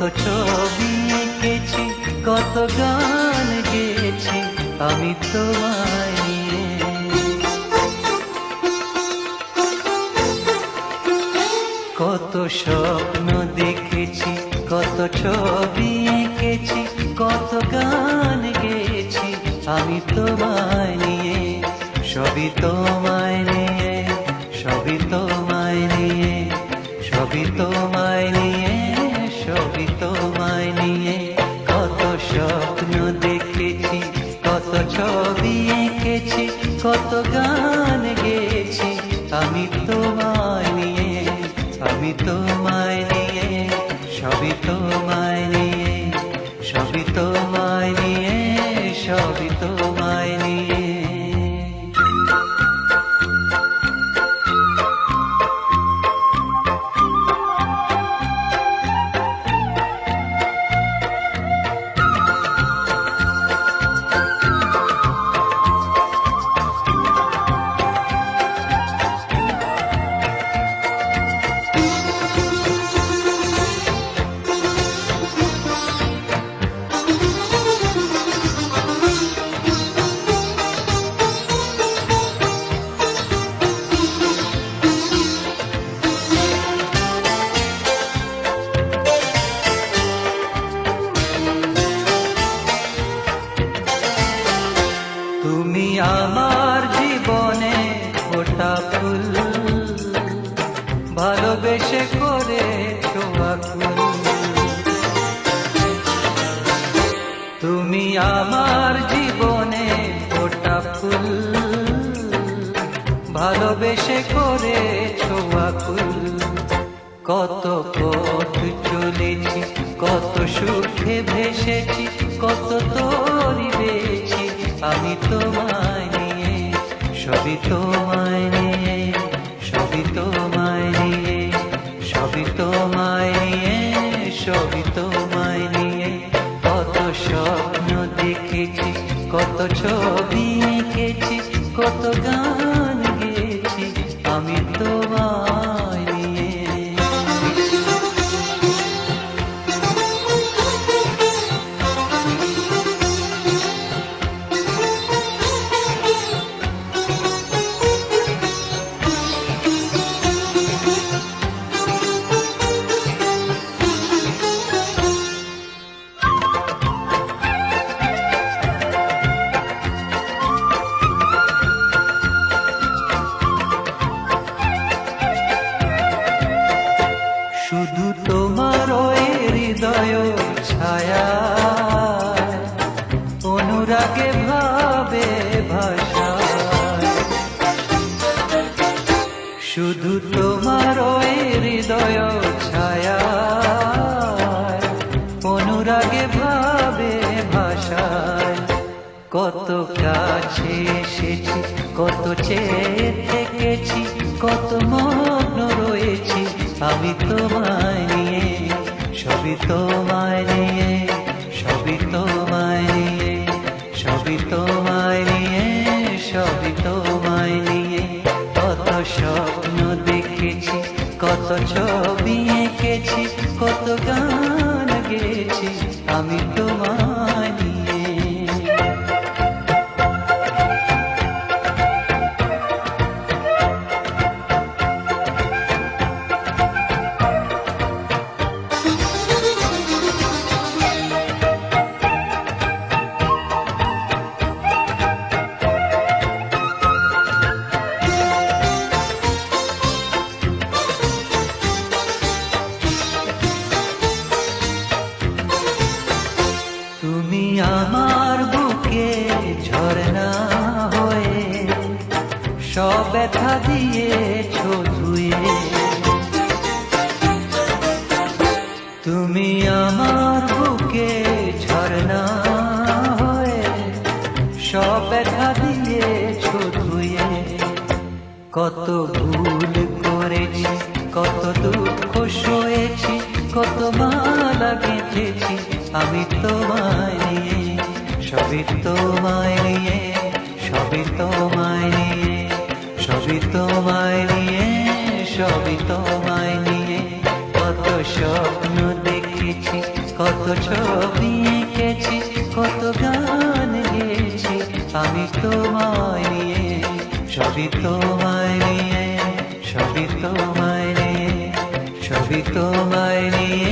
ছবি এঁকেছি, কত গান গেয়েছি আমি তোমায় নিয়ে। কত স্বপ্ন দেখেছি, কত ছবি এঁকেছি, কত গান গেয়েছি আমি তোমায় নিয়ে। সবই তোমায় নিয়ে, সবই তোমায় নিয়ে, সবই তোমায় নিয়ে, সবই তোমায় নিয়ে। কত স্বপ্ন দেখেছি, কত ছবি এঁকেছি, কত গান গেয়েছি আমি তোমায় নিয়ে। আমি তোমায় নিয়ে, সবই তোমায় নিয়ে, সবই তোমায় নিয়ে, সবই তোমায় নিয়ে। তুমি আমার জীবনে ফোটা ফুল, ভালোবেসে করে আকুল। তুমি আমার জীবনে ফোটা ফুল, ভালোবেসে করে আকুল। কত পথ চলেছি, কত সুখে ভেসেছি, কত তরি বেছি আমি তোমায় নিয়ে। সবই তোমায় নিয়ে, সবই তোমায় নিয়ে, সবই তোমায় নিয়ে, সবই তোমায় নিয়ে। কত স্বপ্ন দেখেছি, কত ছবি এঁকেছি, কত গান গেয়েছি আমি তোমায় নিয়ে। শুধু তোমার ওই হৃদয় ছায়া, অনুরাগে ভাবে ভাষা। শুধু তোমার ওই হৃদয় ছায়া, অনুরাগে ভাবে ভাষায়। কত কাছে এসেছি, কত চেয়ে থেকেছি, কত মগ্ন রয়েছি আমি তোমায় নিয়ে। সবই তোমায় নিয়ে, সবই তোমায় নিয়ে, সবই তোমায় নিয়ে, সবই তোমায় নিয়ে। কত স্বপ্ন দেখেছি, কত ছবি এঁকেছি, কত গান গেয়েছি আমি তোমায় নিয়ে। তুমি আমার বুকে ঝরনা হয়ে সব ব্যথা দিয়েছো ধুয়ে। তুমি আমার বুকে ঝরনা হয়ে সব ব্যথা দিয়েছো ধুয়ে। কত ভুল করেছি, কত দুঃখ সয়েছি, কত মালা গেঁথেছি আমি তোমায় নিয়ে। সবই তোমায় নিয়ে, সবই তোমায় নিয়ে, সবই তোমায় নিয়ে, সবই তোমায় নিয়ে। কত স্বপ্ন দেখে দেখেছি, কত ছবি এঁকেছি, কত গান গেয়েছি আমি তোমায় নিয়ে, সবই তোমায় নিয়ে, সবই তোমায় নিয়ে, সবই তোমায় নিয়ে।